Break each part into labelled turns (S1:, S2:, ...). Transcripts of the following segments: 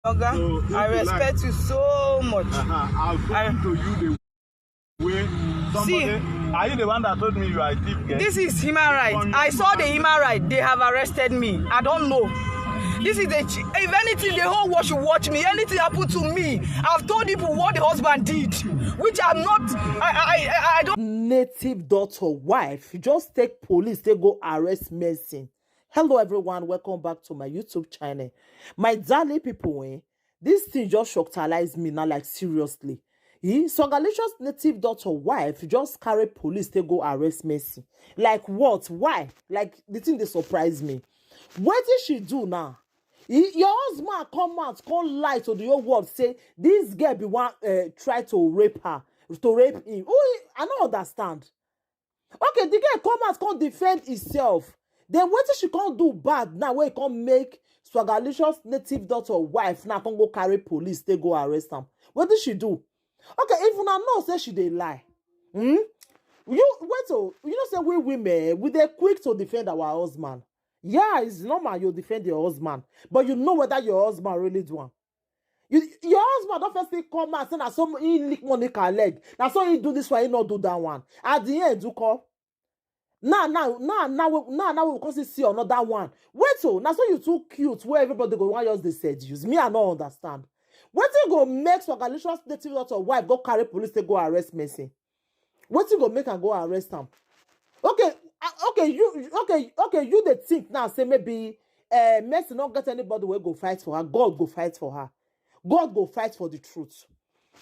S1: Oga,
S2: So
S1: I respect you so much.
S2: I'll talk to you the way somebody. Are you the one that told me you are a thief?
S1: This is human right. I saw the human right. They have arrested me. I don't know. This is if anything, the whole world should watch me. Anything happened to me, I've told people what the husband did, which I'm not. I don't.
S3: Native daughter wife just take police, they go arrest Mercy. Hello everyone, welcome back to my YouTube channel. My darling people, this thing just shocked me now, like seriously. Sogalicious native daughter wife just carry police, they go arrest Mercy. Like what? Why? Like the thing they surprise me. What did she do now? Your husband come out, come lie to the whole world, say this girl be one try to rape her, to rape him. Oh, I don't understand. Okay, the girl come out, come defend himself. Then what if she can't do bad now? Where he can't make Swagalicious native daughter wife now can't go carry police, they go arrest them. What did she do? Okay, if una know say she dey lie, you wait till you know say we women we dey quick to defend our husband. Yeah, it's normal you defend your husband, but you know whether your husband really do one. Your husband don't first come out say na so he lick Monica leg. Na so he do this one, he not do that one. At the end, you call. Now we can see another one. Wait till now so you too cute where everybody go want use the seduce. Me I don't understand. What you go make Swagalicious native daughter wife go carry police to go arrest Mercy? What you go make and go arrest him? Okay, you dey think now say maybe Mercy not get anybody will go fight for her. God go fight for her. God go fight for the truth.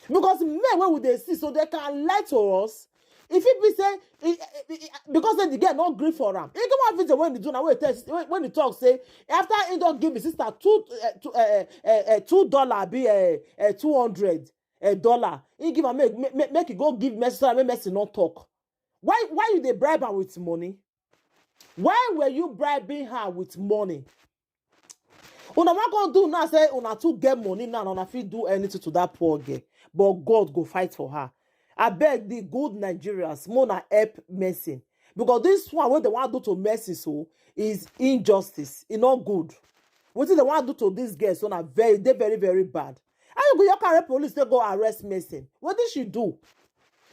S3: Because men when they see so they can lie to us. If it be say because then the girl not grief for him. You come on video when they do now when he talk say after he don't give his sister $2 be $200 he give her make it go give Mercy so make Mercy not talk. Why you dey bribe her with money? Why were you bribing her with money? Una what gonna do now say una too get money now and una fit do anything to that poor girl. But God go fight for her. I beg the good Nigerians, Mona help Mercy. Because this one what they want to do to Mercy so is injustice. It's not good. What they want to do to this girl so na very very bad. How you go your carry police they go arrest Mercy? What did she do?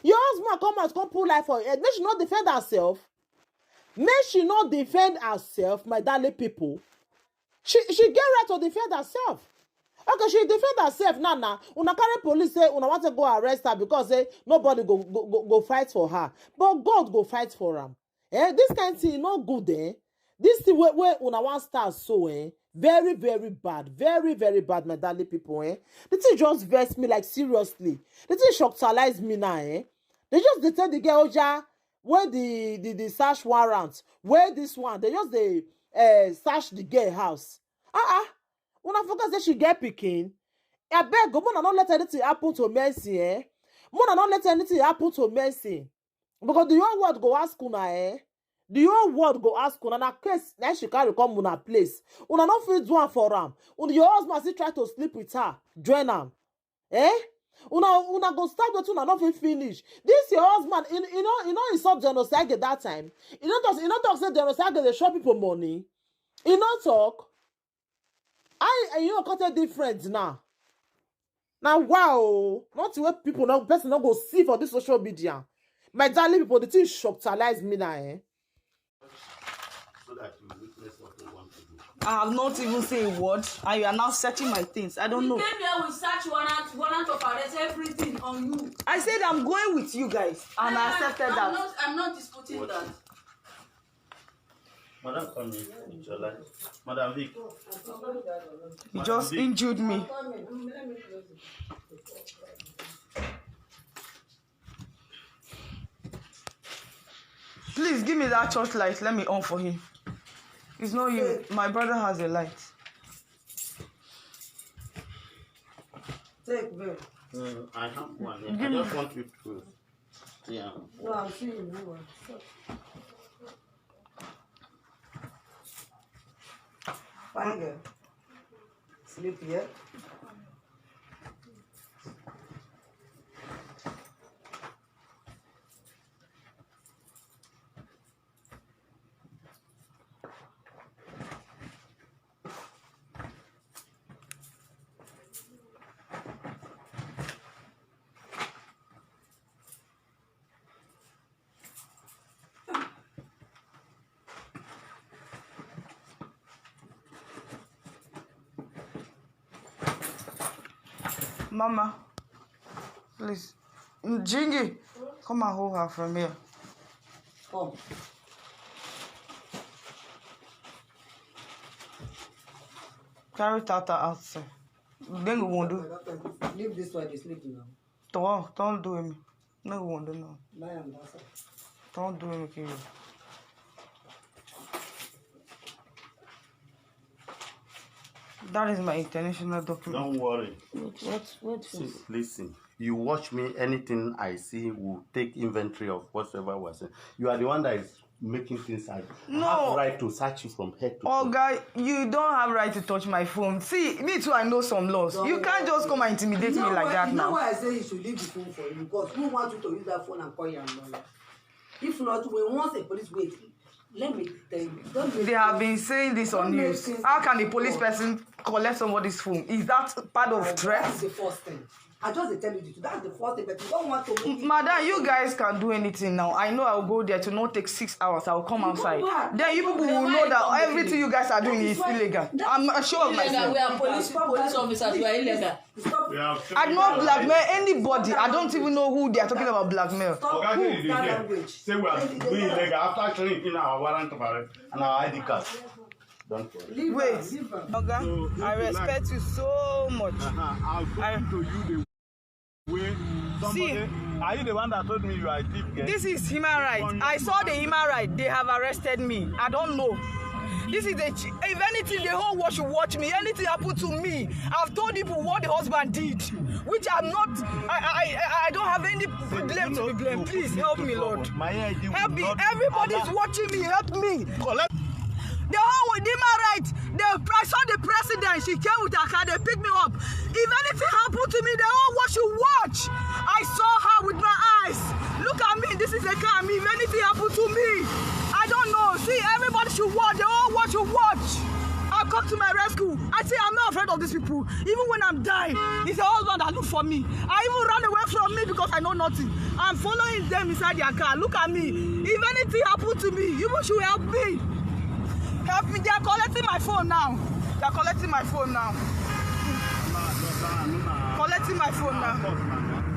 S3: Your husband come out, come pull life for her head. Make she not defend herself. Make she not defend herself, my darling people. She get right to defend herself. Okay, she defend herself now. Una carry police say una want to go arrest her because say nobody go fight for her. But God go fight for her. This kind of thing not good, This thing where una want start so, very bad. Very bad, my darling people, The thing just vex me like seriously. The thing shockalize me now, They just dey tell the girl, Oja, where the search warrant, where this one, they just search the girl house. When I forget say she get pikin, I beg go, Mona not let anything happen to Mercy, Mona not let anything happen to Mercy. Because the whole world go ask una, The whole world go ask una na case na she carry come una place. Una not fit do one for am. Your husband still try to sleep with her, join am. Una go start the two and not finish. This your husband, you know he saw genocide at that time. You know talk say genocide they show people money. You know talk. You know cut a difference now. Now wow, not what people now person not go see for this social media. My darling people, the thing shockalize me now,
S2: So that you witness what they want to do.
S1: I have not even said a word, and you are now searching my things. I don't know.
S4: We came here with search warrant of arrest, everything on you.
S1: I said I'm going with you guys, and I accepted that.
S4: I'm not disputing that.
S2: Madam, come in with your life. Madam Vic.
S1: You just injured me. Please give me that church light. Let me on for him. It's not you. My brother has a light.
S5: Take babe.
S2: I have one. I just want you to. Yeah.
S5: No, I'll see you. No one. Fine girl. Sleep yet?
S1: Mama, please. Jingy, come and hold her from here.
S5: Come.
S1: Carry Tata outside. Then we won't do.
S5: Leave this one, they sleep now.
S1: Don't do me. No, we won't do no.
S5: Lie on that side.
S1: Don't do me, Kiri. That is my international document.
S2: Don't worry.
S5: What
S2: See, listen. You watch me, anything I see will take inventory of whatever was saying. You are the one that is making things happen.
S1: No.
S2: I have right to search you from head to
S1: Oh,
S2: toe.
S1: guy, you don't have right to touch my phone. See, me too, I know some laws. You can't just come and intimidate me like that
S5: You know
S1: now.
S5: why I say you should leave the phone for you? Because who wants you to use that phone and call your lawyer? If not, when once a police wait, let me tell you.
S1: They have been saying this on news. How can a police person collect somebody's phone? Is that part of
S5: That's
S1: threat?
S5: the first thing. I just tell you this. That's the first thing. But you don't want to make it.
S1: Madam, you guys can do anything now. I know I'll go there to not take 6 hours. I'll come outside. Then you people will know that everything you guys are doing is illegal. I'm sure of
S4: Illegal.
S1: myself.
S4: We are police officers. We are illegal.
S5: Stop.
S2: We have
S1: I don't blackmail anybody. I don't even know who they are talking about blackmail.
S5: Stop
S2: Okay,
S5: that
S2: they
S5: language.
S2: say we are doing illegal after showing in our warrant of arrest and our ID card. Don't worry.
S5: Leave
S1: Wait,
S5: her, leave her.
S1: Oga,
S2: So,
S1: I respect you so much.
S2: I'll go to you the way somebody. Are you the one that told me you are a thief? Girl?
S1: This is human rights. I saw the human right. They have arrested me. I don't know. This is if anything, the whole world should watch me. Anything happen to me, I've told people what the husband did, which I'm not. I don't have any blame to be blamed. Please help me, Lord. Help me. Everybody's watching me. Help me. The whole with human rights. I saw the president. She came with her car. They picked me up. If anything happened to me, the whole world should watch. I saw her with my eyes. Look at me. This is a car. If anything happened to me, I don't know. See, everybody should watch. The whole world should watch. I'll come to my rescue. I say I'm not afraid of these people. Even when I'm dying, it's a husband that look for me. I even run away from me because I know nothing. I'm following them inside their car. Look at me. If anything happened to me, you should help me. Help me. They are collecting my phone now. They are collecting my phone now. Collecting my phone now.